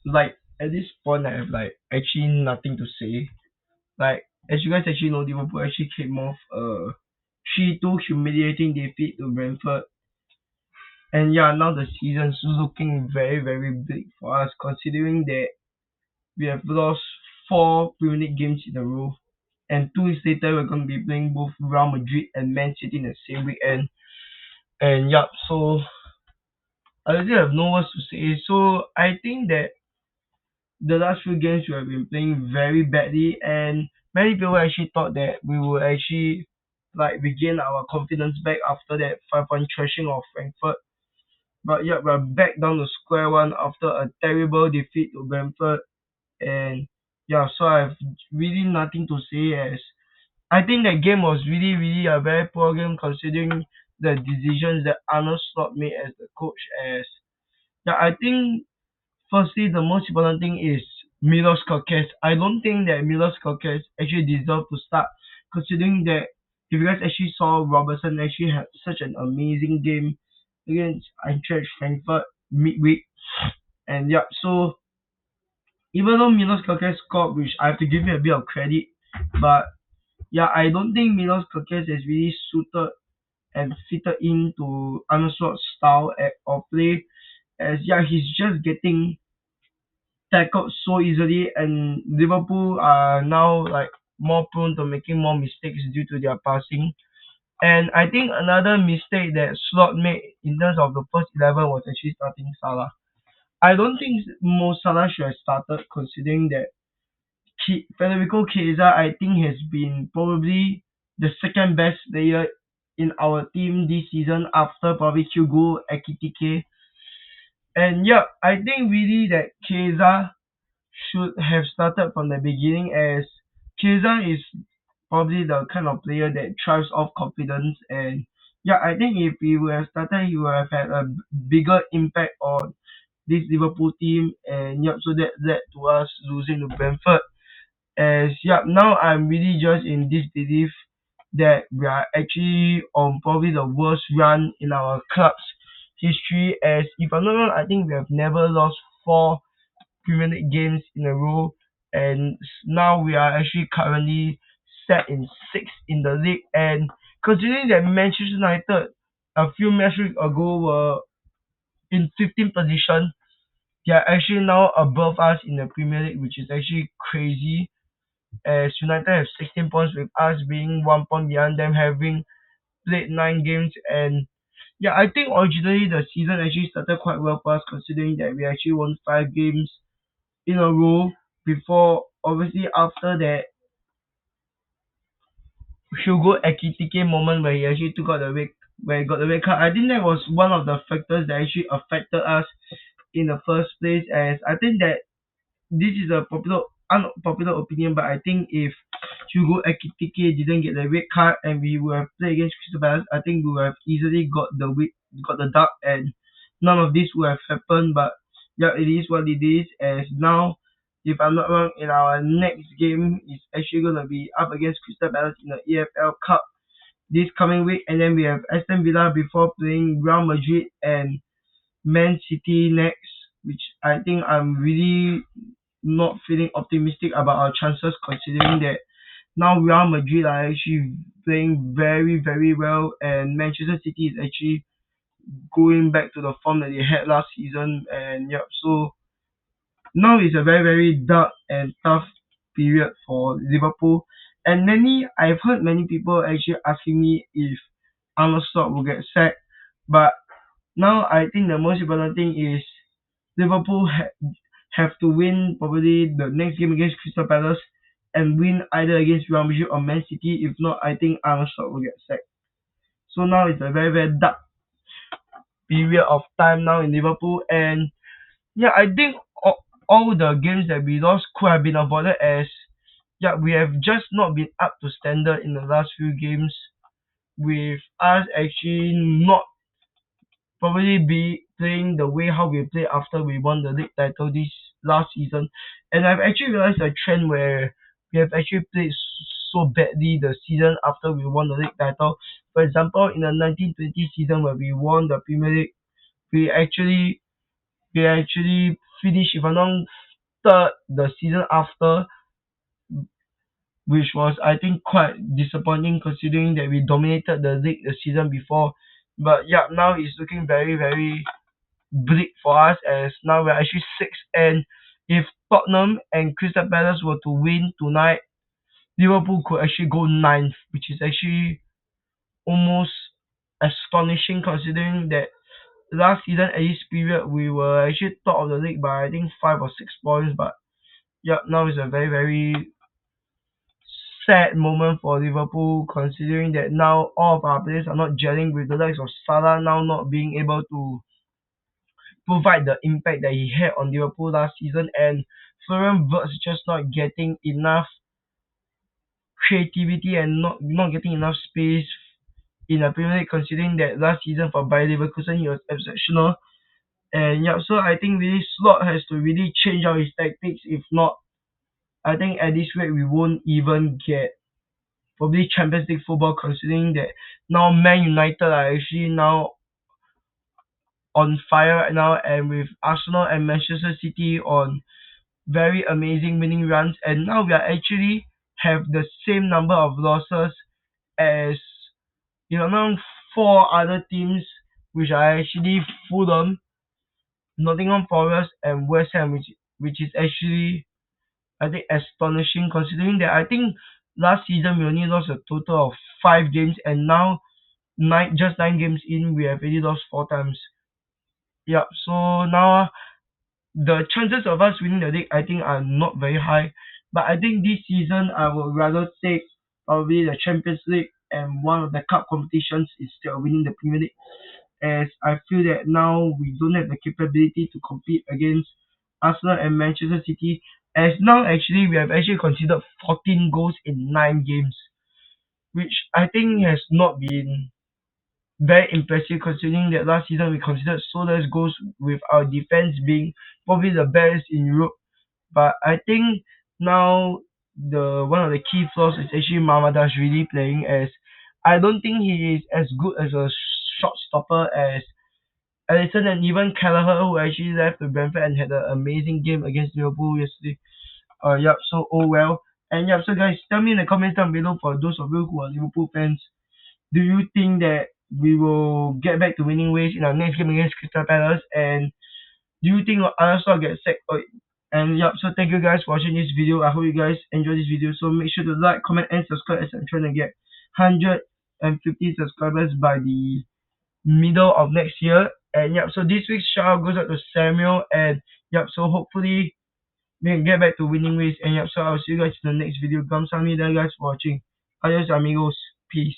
like at this point I have like actually nothing to say. Like as you guys actually know, Liverpool actually came off a 3-2 humiliating defeat to Brentford. And yeah, now the season's looking very, very big for us considering that we have lost four Premier League games in a row. And 2 weeks later we're gonna be playing both Real Madrid and Man City in the same weekend. And yeah, so I really have no words to say. So I think that the last few games we have been playing very badly, and many people actually thought that we would actually like regain our confidence back after that 5-1 thrashing of Frankfurt. But yeah, we're back down to square one after a terrible defeat to Brentford. And yeah, so I have really nothing to say, as I think that game was really, really a very poor game considering the decisions that Arnold Slot made as the coach. As yeah, I think firstly, the most important thing is Milos Kerkez. I don't think that Milos Kerkez actually deserved to start, considering that if you guys actually saw Robertson actually had such an amazing game against Eintracht Frankfurt midweek, and yeah, so even though Milos Kerkez scored, which I have to give him a bit of credit, but yeah, I don't think Milos Kerkez is really suited and fitted into Arne Slot's style of play, as yeah, he's just getting tackled so easily, and Liverpool are now like more prone to making more mistakes due to their passing. And I think another mistake that Slot made in terms of the first 11 was actually starting Salah. I don't think Mo Salah should have started, considering that Federico Chiesa I think has been probably the second best player in our team this season after probably Hugo Ekitike. And yeah, I think really that Chiesa should have started from the beginning, as Chiesa is probably the kind of player that thrives off confidence. And yeah, I think if he would have started, he would have had a bigger impact on this Liverpool team. And yeah, so that led to us losing to Brentford. As yeah, now I'm really just in disbelief that we are actually on probably the worst run in our club's history. As if I'm not wrong, I think we have never lost four Premier League games in a row, and now we are actually currently set in sixth in the league. And considering that Manchester United a few matches ago were in 15th position, they are actually now above us in the Premier League, which is actually crazy. As United have 16 points, with us being 1 point behind them, having played 9 games. And yeah, I think originally the season actually started quite well for us, considering that we actually won 5 games in a row before, obviously after that Hugo Ekitike moment where he actually took out the red, where he got the red card. I think that was one of the factors that actually affected us in the first place, as I think that this is a popular unpopular opinion, but I think if Hugo Ekitike didn't get the red card and we would have played against Crystal Palace, I think we would have easily got the dub, and none of this would have happened. But yeah, it is what it is. As now, if I'm not wrong, in our next game is actually gonna be up against Crystal Palace in the EFL Cup this coming week, and then we have Aston Villa before playing Real Madrid and Man City next, which I think I'm really not feeling optimistic about our chances, considering that now Real Madrid are actually playing very, very well, and Manchester City is actually going back to the form that they had last season. And yeah, so now is a very, very dark and tough period for Liverpool. And I've heard many people actually asking me if Arnold Slot will get sacked, but now I think the most important thing is Liverpool have to win probably the next game against Crystal Palace and win either against Real Madrid or Man City. If not, I think Arnold Slot will get sacked. So now it's a very, very dark period of time now in Liverpool. And yeah, I think all the games that we lost could have been avoided, as yeah, we have just not been up to standard in the last few games, with us actually not probably be playing the way how we played after we won the league title this last season. And I've actually realized a trend where we have actually played so badly the season after we won the league title. For example, in the 1920 season where we won the Premier League, we actually we actually finished, if I'm not wrong, third the season after, which was I think quite disappointing considering that we dominated the league the season before. But yeah, now it's looking very very bleak for us as now we're actually sixth, and if Tottenham and Crystal Palace were to win tonight, Liverpool could actually go ninth, which is actually almost astonishing considering that last season at this period we were actually top of the league by I think 5 or 6 points. But yeah, now it's a very very sad moment for Liverpool considering that now all of our players are not gelling, with the likes of Salah now not being able to provide the impact that he had on Liverpool last season, and Florian Wirtz just not getting enough creativity and not getting enough space in the Premier League, considering that last season for Bayer Leverkusen he was exceptional. And yeah, so I think really Slot has to really change out his tactics. If not, I think at this rate we won't even get probably Champions League football, considering that now Man United are actually now on fire right now, and with Arsenal and Manchester City on very amazing winning runs, and now we are actually have the same number of losses as, among four other teams, which are actually Fulham, Nottingham Forest, and West Ham, which is actually I think astonishing considering that I think last season we only lost a total of 5 games, and now 9 games in we have already lost 4 times. Yeah, so now the chances of us winning the league I think are not very high. But I think this season I would rather take probably the Champions League and one of the cup competitions instead of winning the Premier League, as I feel that now we don't have the capability to compete against Arsenal and Manchester City, as now actually we have actually considered 14 goals in 9 games, which I think has not been very impressive considering that last season we considered so less goals, with our defense being probably the best in Europe. But I think now the one of the key flaws is actually Mamadash really playing, as I don't think he is as good as a shot stopper as Alisson and even Kelleher, who actually left the Brentford and had an amazing game against Liverpool yesterday. Yup, so oh well. And yup, so guys, tell me in the comments down below, for those of you who are Liverpool fans, do you think that we will get back to winning ways in our next game against Crystal Palace? And do you think Arsenal get sacked? And yup, so thank you guys for watching this video. I hope you guys enjoy this video. So make sure to like, comment, and subscribe, as I'm trying to get 150 subscribers by the middle of next year. And yep, so this week's shout out goes out to Samuel. And yep, so hopefully we can get back to winning ways. And yep, so I'll see you guys in the next video. Gamsamnida guys for watching. Adios amigos. Peace.